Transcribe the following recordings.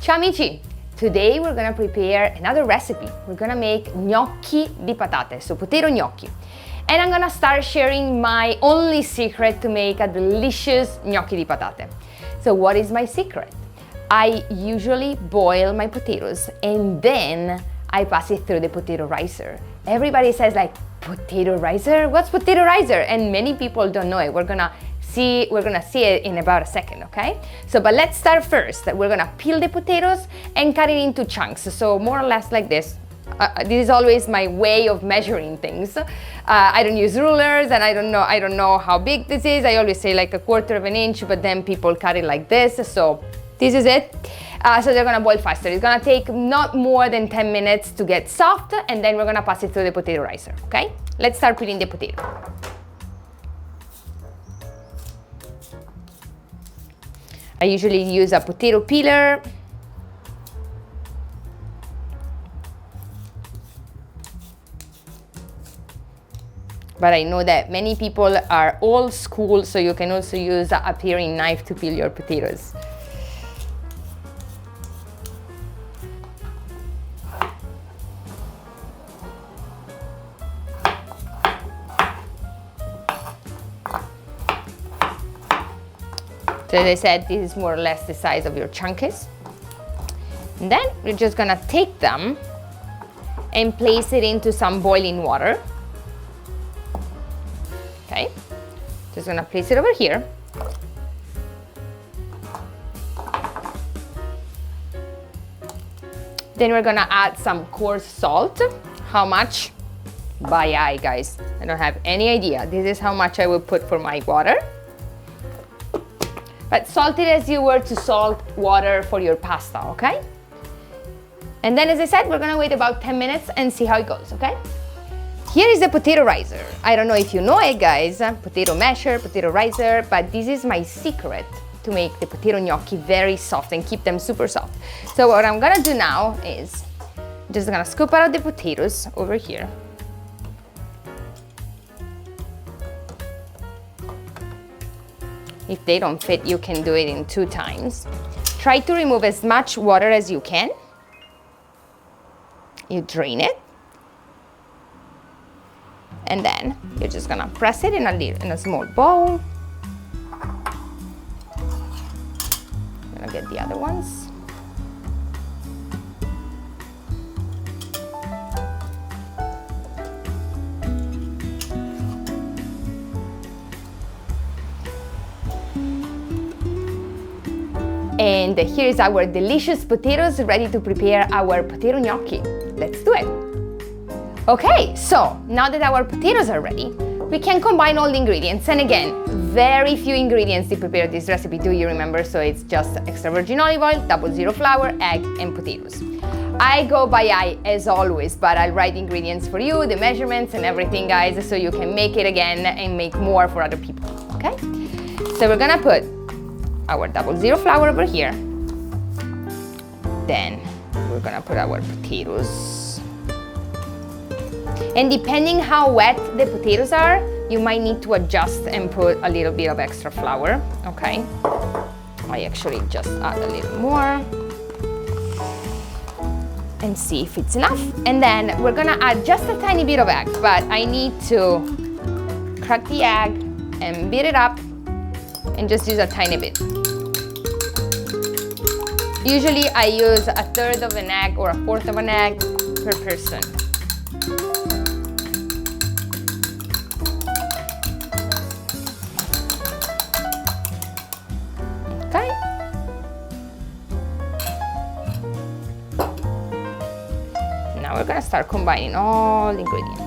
Ciao amici! Today we're gonna prepare another recipe. We're gonna make gnocchi di patate, so potato gnocchi. And I'm gonna start sharing my only secret to make a delicious gnocchi di patate. So what is my secret? I usually boil my potatoes and then I pass it through the potato ricer. Everybody says like, potato ricer? What's potato ricer? And many people don't know it. We're gonna see it in about a second, okay? So, but let's start first. We're gonna peel the potatoes and cut it into chunks. So more or less like this. This is always my way of measuring things. I don't use rulers and I don't know how big this is. I always say like 1/4 of an inch, but then people cut it like this. So this is it. So they're gonna boil faster. It's gonna take not more than 10 minutes to get soft, and then we're gonna pass it through the potato ricer, okay? Let's start peeling the potato. I usually use a potato peeler. But I know that many people are old school, so you can also use a paring knife to peel your potatoes. So as I said, this is more or less the size of your chunkies. And then we're just gonna take them and place it into some boiling water. Okay, just gonna place it over here. Then we're gonna add some coarse salt. How much? By eye, guys. I don't have any idea. This is how much I will put for my water. But salt it as you were to salt water for your pasta, okay? And then as I said, we're gonna wait about 10 minutes and see how it goes, okay? Here is the potato ricer. I don't know if you know it, guys, potato masher, potato ricer, but this is my secret to make the potato gnocchi very soft and keep them super soft. So what I'm gonna do now is just gonna scoop out the potatoes over here. If they don't fit, you can do it in 2 times. Try to remove as much water as you can. You drain it. And then you're just gonna press it in a small bowl. I'm gonna get the other ones. And here is our delicious potatoes ready to prepare our potato gnocchi. Let's do it. Okay, so now that our potatoes are ready, we can combine all the ingredients. And again, very few ingredients to prepare this recipe, do you remember? So it's just extra virgin olive oil, 00 flour, egg, and potatoes. I go by eye as always, but I'll write ingredients for you, the measurements and everything, guys, so you can make it again and make more for other people, okay? So we're gonna put our 00 flour over here. Then we're gonna put our potatoes. And depending how wet the potatoes are, you might need to adjust and put a little bit of extra flour, okay? I actually just add a little more and see if it's enough. And then we're gonna add just a tiny bit of egg, but I need to crack the egg and beat it up and just use a tiny bit. Usually I use 1/3 of an egg or 1/4 of an egg per person. Okay. Now we're gonna start combining all the ingredients.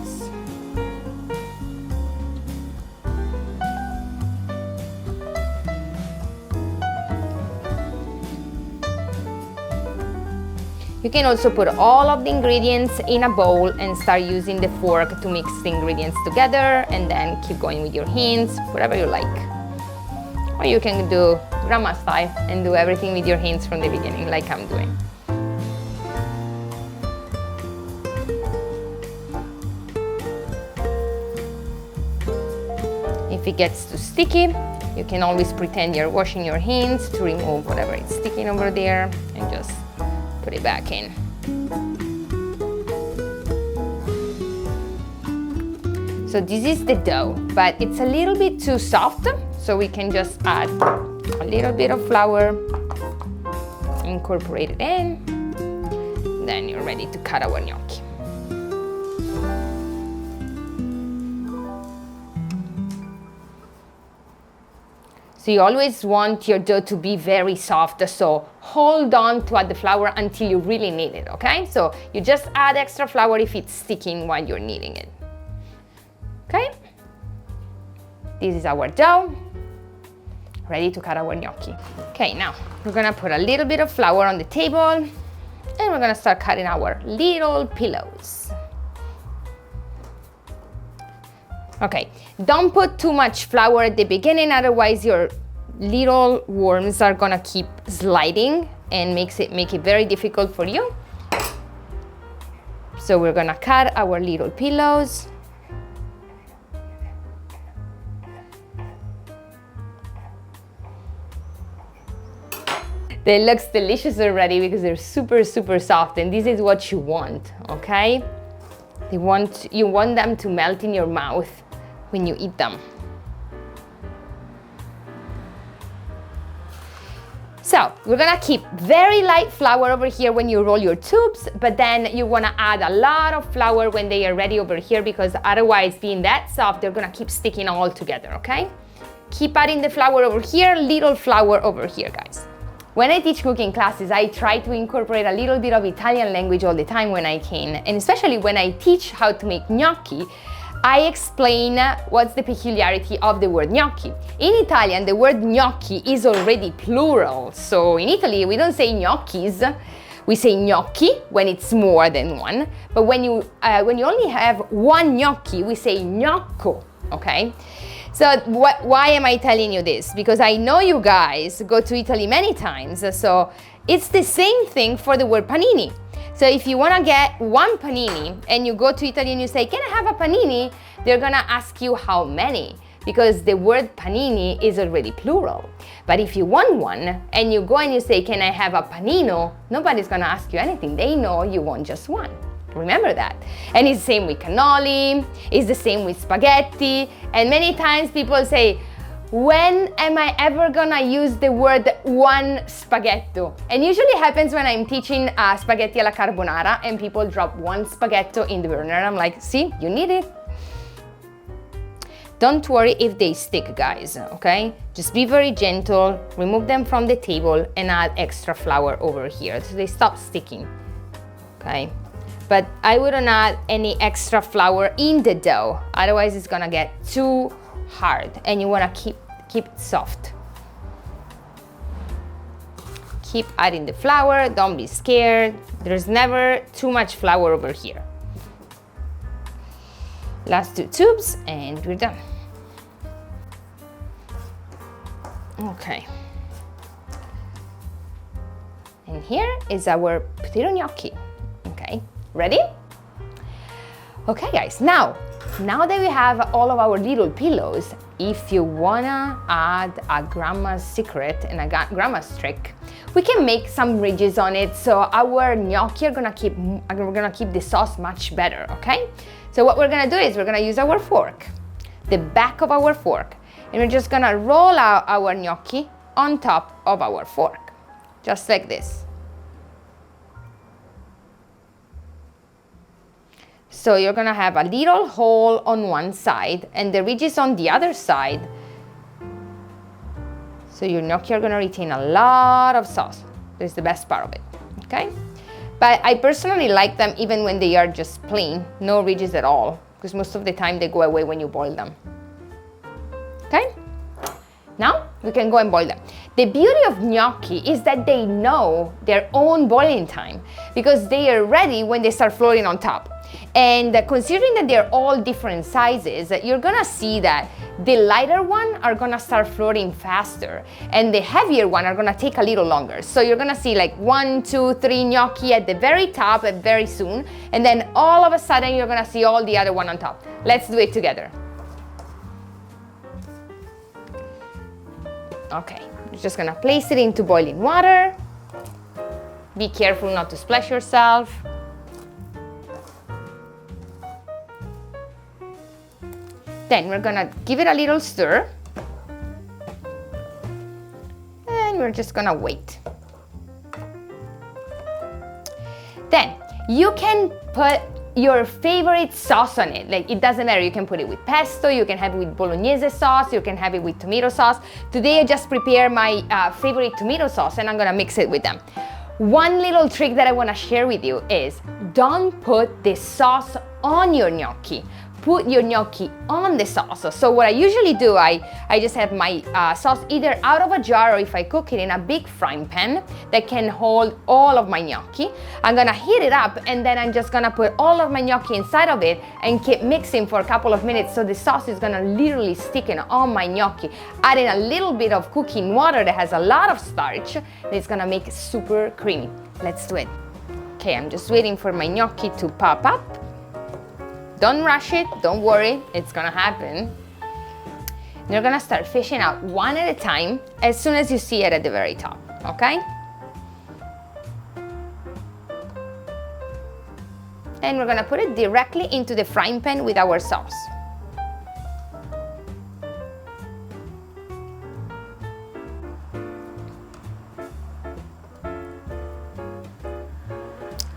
You can also put all of the ingredients in a bowl and start using the fork to mix the ingredients together, and then keep going with your hands, whatever you like. Or you can do grandma style and do everything with your hands from the beginning, like I'm doing. If it gets too sticky, you can always pretend you're washing your hands to remove whatever is sticking over there and just Put it back in. So this is the dough, but it's a little bit too soft, so we can just add a little bit of flour, incorporate it in, then you're ready to cut our gnocchi. So you always want your dough to be very soft, so hold on to add the flour until you really need it, okay? So you just add extra flour if it's sticking while you're kneading it. Okay, this is our dough, ready to cut our gnocchi. Okay, now we're gonna put a little bit of flour on the table and we're gonna start cutting our little pillows. Okay, don't put too much flour at the beginning, otherwise your little worms are gonna keep sliding and make it very difficult for you. So we're gonna cut our little pillows. They look delicious already because they're super, super soft, and this is what you want, okay? You want them to melt in your mouth when you eat them. So we're gonna keep very light flour over here when you roll your tubes, but then you wanna add a lot of flour when they are ready over here, because otherwise, being that soft, they're gonna keep sticking all together, okay? Keep adding the flour over here, little flour over here, guys. When I teach cooking classes, I try to incorporate a little bit of Italian language all the time when I can, and especially when I teach how to make gnocchi, I explain what's the peculiarity of the word gnocchi. In Italian, the word gnocchi is already plural, so in Italy we don't say gnocchis, we say gnocchi when it's more than one, but when you only have one gnocchi, we say gnocco, okay? So why am I telling you this? Because I know you guys go to Italy many times, so it's the same thing for the word panini. So if you wanna get one panini and you go to Italy and you say, can I have a panini? They're gonna ask you how many, because the word panini is already plural. But if you want one and you go and you say, can I have a panino? Nobody's gonna ask you anything. They know you want just one. Remember that. And it's the same with cannoli, it's the same with spaghetti, and many times people say, when am I ever gonna use the word one spaghetto? And usually happens when I'm teaching spaghetti alla carbonara and people drop one spaghetto in the burner. I'm like, see, you need it. Don't worry if they stick, guys, okay? Just be very gentle, remove them from the table and add extra flour over here so they stop sticking, okay? But I wouldn't add any extra flour in the dough, otherwise it's gonna get too hard and you wanna keep it soft. Keep adding the flour, don't be scared. There's never too much flour over here. Last two tubes and we're done. Okay. And here is our potato gnocchi, okay? Ready? Okay guys, now that we have all of our little pillows, if you wanna add a grandma's secret and a grandma's trick, we can make some ridges on it so our gnocchi are gonna keep the sauce much better, okay? So what we're gonna do is we're gonna use our fork, the back of our fork, and we're just gonna roll out our gnocchi on top of our fork, just like this. So you're gonna have a little hole on one side and the ridges on the other side. So your gnocchi are gonna retain a lot of sauce. That's the best part of it, okay? But I personally like them even when they are just plain, no ridges at all, because most of the time they go away when you boil them. Okay? Now we can go and boil them. The beauty of gnocchi is that they know their own boiling time because they are ready when they start floating on top. And considering that they're all different sizes, you're gonna see that the lighter one are gonna start floating faster and the heavier one are gonna take a little longer. So you're gonna see like 1, 2, 3 gnocchi at the very top and very soon, and then all of a sudden you're gonna see all the other one on top. Let's do it together. Okay, we're just gonna place it into boiling water. Be careful not to splash yourself. Then we're gonna give it a little stir. And we're just gonna wait. Then you can put your favorite sauce on it. Like, it doesn't matter, you can put it with pesto, you can have it with bolognese sauce, you can have it with tomato sauce. Today I just prepared my favorite tomato sauce and I'm gonna mix it with them. One little trick that I wanna share with you is don't put the sauce on your gnocchi. Put your gnocchi on the sauce. So what I usually do, I just have my sauce either out of a jar, or if I cook it in a big frying pan that can hold all of my gnocchi. I'm gonna heat it up and then I'm just gonna put all of my gnocchi inside of it and keep mixing for a couple of minutes, so the sauce is gonna literally stick on my gnocchi. Adding a little bit of cooking water that has a lot of starch, it's gonna make it super creamy. Let's do it. Okay, I'm just waiting for my gnocchi to pop up. Don't rush it, don't worry, it's gonna happen. You're gonna start fishing out one at a time as soon as you see it at the very top, okay? And we're gonna put it directly into the frying pan with our sauce.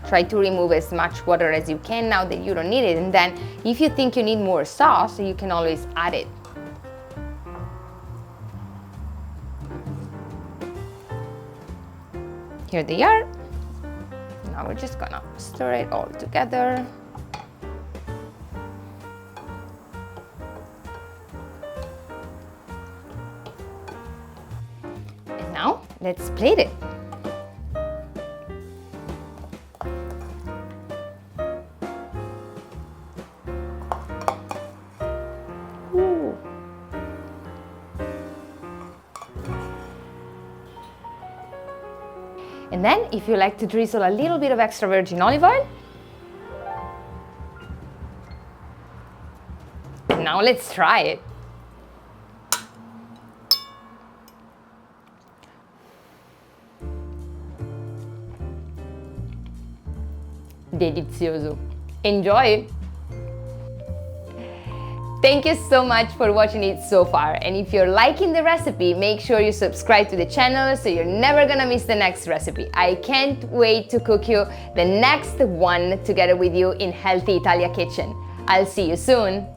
Try to remove as much water as you can now that you don't need it, and then if you think you need more sauce, you can always add it. Here they are. Now we're just gonna stir it all together. And now let's plate it. And then, if you like to drizzle a little bit of extra virgin olive oil. And now let's try it. Delizioso. Enjoy! Thank you so much for watching it so far, and if you're liking the recipe, make sure you subscribe to the channel so you're never gonna miss the next recipe. I can't wait to cook you the next one together with you in Healthy Italia Kitchen. I'll see you soon.